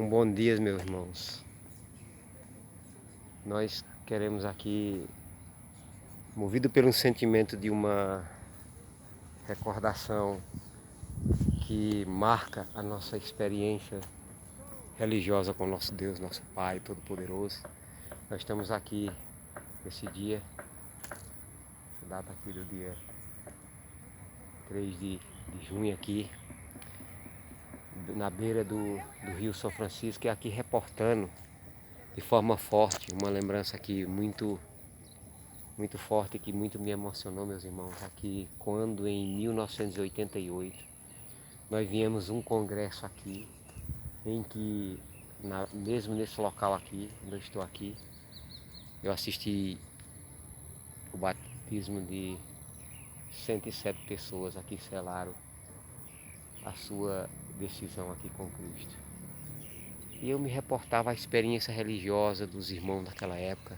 Um bom dia, meus irmãos. Nós queremos aqui, movido por um sentimento de uma recordação que marca a nossa experiência religiosa com nosso Deus, nosso Pai Todo-Poderoso. Nós estamos aqui nesse dia, data aqui do dia 3 de junho aqui, na beira do Rio São Francisco, e aqui reportando de forma forte uma lembrança aqui muito forte, que muito me emocionou, meus irmãos, aqui quando em 1988 nós viemos um congresso aqui, em que mesmo nesse local aqui, onde eu estou aqui, eu assisti o batismo de 107 pessoas aqui, selaram a sua decisão aqui com Cristo. E eu me reportava a experiência religiosa dos irmãos daquela época,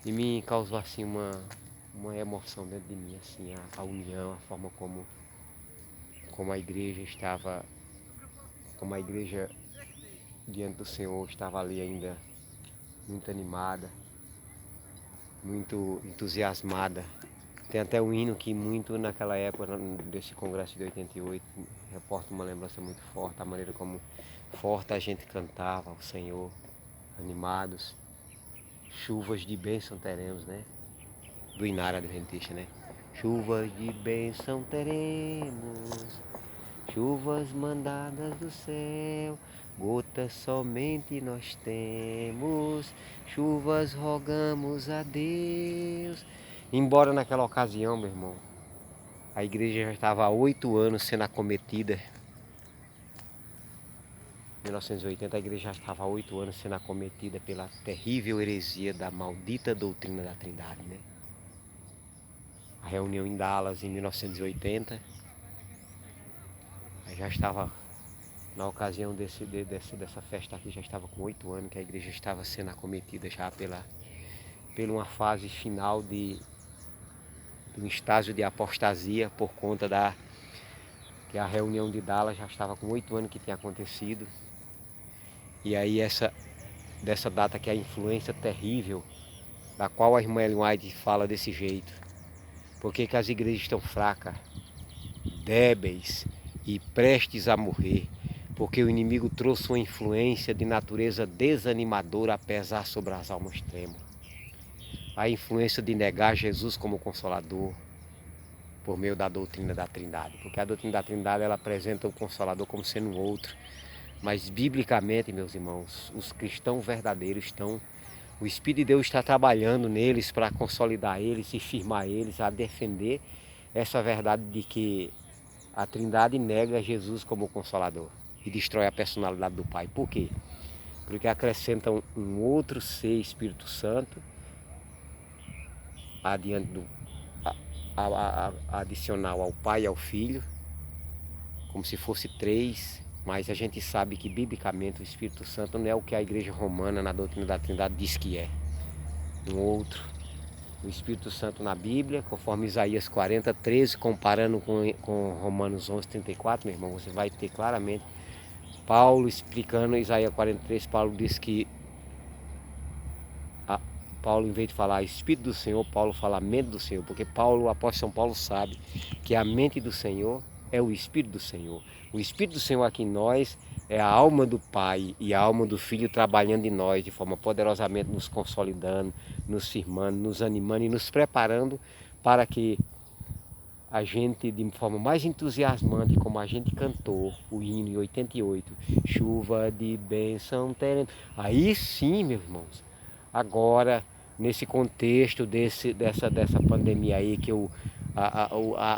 e me causou assim uma emoção dentro de mim, assim, a união, a forma como a igreja estava, como a igreja diante do Senhor estava ali ainda muito animada, muito entusiasmada. Tem até um hino que muito naquela época, desse congresso de 88, reporta uma lembrança muito forte, a maneira como forte a gente cantava ao Senhor, animados. Chuvas de bênção teremos, né? Do Inara Adventista, né? Chuvas de bênção teremos, chuvas mandadas do céu, gotas somente nós temos, chuvas rogamos a Deus. Embora naquela ocasião, meu irmão, a igreja já estava há 8 anos sendo acometida. Em 1980 a igreja já estava há 8 anos sendo acometida pela terrível heresia da maldita doutrina da Trindade, né? A reunião em Dallas em 1980, já estava, na ocasião dessa festa aqui, já estava com 8 anos que a igreja estava sendo acometida já pela uma fase final de um estágio de apostasia, por conta que a reunião de Dallas já estava com 8 anos que tinha acontecido. E aí dessa data que é a influência terrível, da qual a irmã Ellen White fala desse jeito. Por que as igrejas estão fracas, débeis e prestes a morrer? Porque o inimigo trouxe uma influência de natureza desanimadora a pesar sobre as almas trêmulas. A influência de negar Jesus como Consolador, por meio da doutrina da Trindade. Porque a doutrina da Trindade, ela apresenta o Consolador como sendo um outro. Mas biblicamente, meus irmãos, os cristãos verdadeiros o Espírito de Deus está trabalhando neles para consolidar eles e firmar eles a defender essa verdade de que a Trindade nega Jesus como Consolador e destrói a personalidade do Pai. Por quê? Porque acrescentam um outro ser, Espírito Santo, adiante adicional ao Pai e ao Filho, como se fosse 3, mas a gente sabe que biblicamente o Espírito Santo não é o que a igreja romana na doutrina da Trindade diz que é. Um outro. O Espírito Santo na Bíblia, conforme Isaías 40, 13, comparando com Romanos 11, 34, meu irmão, você vai ter claramente Paulo explicando Isaías 43, Paulo diz que Paulo, em vez de falar Espírito do Senhor, Paulo fala mente do Senhor, porque Paulo, o apóstolo São Paulo, sabe que a mente do Senhor é o Espírito do Senhor. O Espírito do Senhor aqui em nós é a alma do Pai e a alma do Filho trabalhando em nós de forma poderosamente, nos consolidando, nos firmando, nos animando e nos preparando para que a gente, de forma mais entusiasmante, como a gente cantou o hino em 88, chuva de bênção teremos. Aí sim, meus irmãos, agora, nesse contexto dessa pandemia aí, que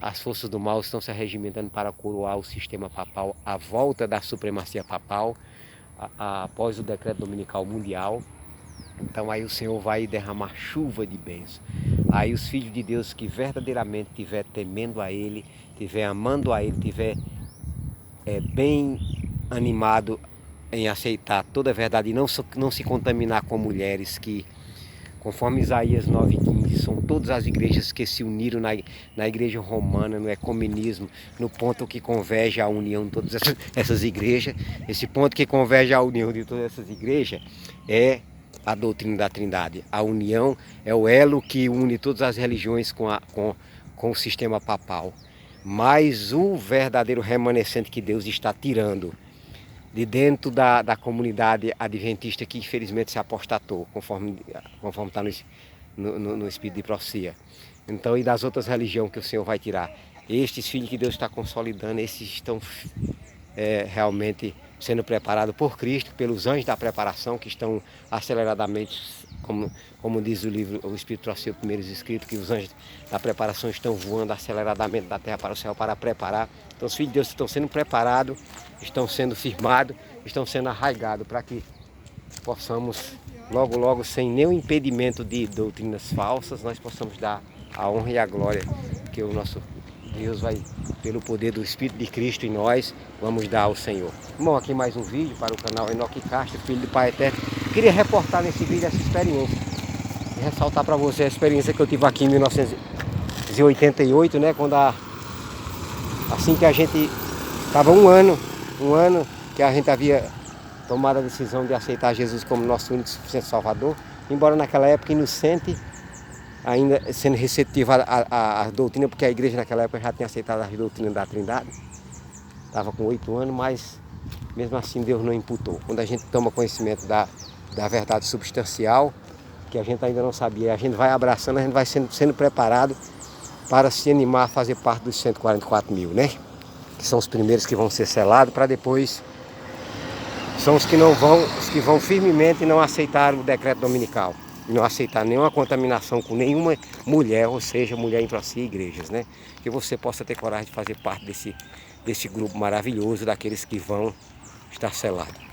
as forças do mal estão se arregimentando para coroar o sistema papal, a volta da supremacia papal, após o decreto dominical mundial. Então aí o Senhor vai derramar chuva de bênção. Aí os filhos de Deus que verdadeiramente estiver temendo a Ele, estiver amando a Ele, estiver bem animado em aceitar toda a verdade e não se contaminar com mulheres que Conforme Isaías 9,15, são todas as igrejas que se uniram na igreja romana, no ecumenismo, no ponto que converge a união de todas essas igrejas. Esse ponto que converge a união de todas essas igrejas é a doutrina da Trindade. A união é o elo que une todas as religiões com o sistema papal. Mas o verdadeiro remanescente que Deus está tirando de dentro da comunidade adventista, que infelizmente se apostatou, conforme está no Espírito de Profecia. Então, e das outras religiões que o Senhor vai tirar. Estes filhos que Deus está consolidando, esses estão realmente sendo preparados por Cristo, pelos anjos da preparação, que estão aceleradamente, como diz o livro, o Espírito de Profecia, primeiros escritos, que os anjos da preparação estão voando aceleradamente da terra para o céu para preparar. Então os filhos de Deus estão sendo preparados, estão sendo firmados, estão sendo arraigados para que possamos, logo, logo, sem nenhum impedimento de doutrinas falsas, nós possamos dar a honra e a glória que o nosso Deus vai, pelo poder do Espírito de Cristo em nós, vamos dar ao Senhor. Bom, aqui mais um vídeo para o canal Enoque Castro, Filho do Pai Eterno. Queria reportar nesse vídeo essa experiência. E ressaltar para você a experiência que eu tive aqui em 1988, né? Quando assim que a gente estava um ano que a gente havia tomado a decisão de aceitar Jesus como nosso único e suficiente Salvador, embora naquela época inocente, ainda sendo receptiva à doutrina, porque a igreja naquela época já tinha aceitado a doutrina da Trindade. Estava com 8 anos, mas mesmo assim Deus não imputou. Quando a gente toma conhecimento da verdade substancial, que a gente ainda não sabia, a gente vai abraçando, a gente vai sendo preparado para se animar a fazer parte dos 144 mil, né? Que são os primeiros que vão ser selados, para depois são os que vão firmemente não aceitar o decreto dominical, não aceitar nenhuma contaminação com nenhuma mulher, ou seja, mulher em profecia e igrejas, né? Que você possa ter coragem de fazer parte desse grupo maravilhoso daqueles que vão estar selados.